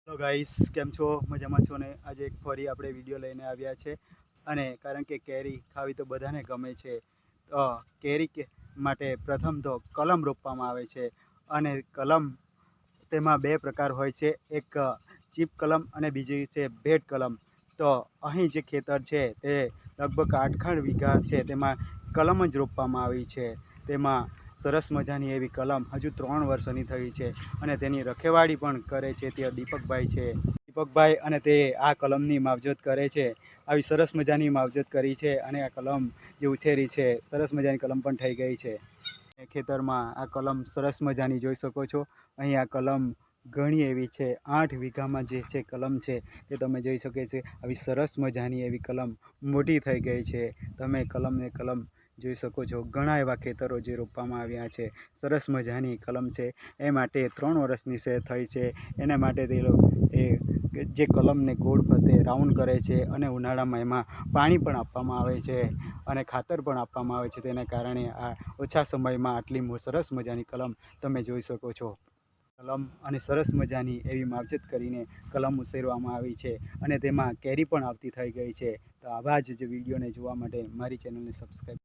Hello guys, કેમ છો? મજામાં છો ને? આજે એક ફરી આપણે વિડીયો લઈને આવ્યા છે. અને કારણ કે કેરી ખાવી તો બધાને ગમે છે. તો માટે પ્રથમ તો કલમ રોપવામાં આવે છે. અને કલમ તેમાં બે પ્રકાર હોય છે, એક ચીપ કલમ અને બીજી છે ભેટ કલમ. તો અહીં જે ખેતર છે તે લગભગ 8 વીઘા છે, તેમાં કલમ જ રોપવામાં આવી છે. તેમાં સરસ મજાની એવી કલમ હજુ 3 વર્ષની થઈ છે અને તેની રખેવાળી પણ કરે છે તે દીપકભાઈ છે. દીપકભાઈ અને તે આ કલમની માવજત કરે છે. આવી સરસ મજાની માવજત કરી છે અને આ કલમ જે ઉછેરી છે, સરસ મજાની કલમ પણ થઈ ગઈ છે. ખેતરમાં આ કલમ સરસ મજાની જોઈ શકો છો. અહીં આ કલમ ઘણી એવી છે, 8 વીઘામાં જે છે કલમ છે તે તમે જોઈ શકો છો. આવી સરસ મજાની એવી કલમ મોટી થઈ ગઈ છે. તમે કલમ જોઈ શકો છો. ઘણા એવા ખેતરો જે રોપવામાં આવ્યા છે, સરસ મજાની કલમ છે. એ માટે 3 વર્ષની થઈ છે. એના માટે તે લોકો જે કલમને ગોળ ફરતે રાઉન્ડ કરે છે અને ઉનાળામાં એમાં પાણી પણ આપવામાં આવે છે અને ખાતર પણ આપવામાં આવે છે. તેને કારણે આ ઓછા સમયમાં આટલી સરસ મજાની કલમ તમે જોઈ શકો છો. કલમ અને સરસ મજાની એવી માવજત કરીને કલમ ઉછેરવામાં આવી છે અને તેમાં કેરી પણ આવતી થઈ ગઈ છે. તો આવા જ વિડીયોને જોવા માટે મારી ચેનલને સબસ્ક્રાઈબ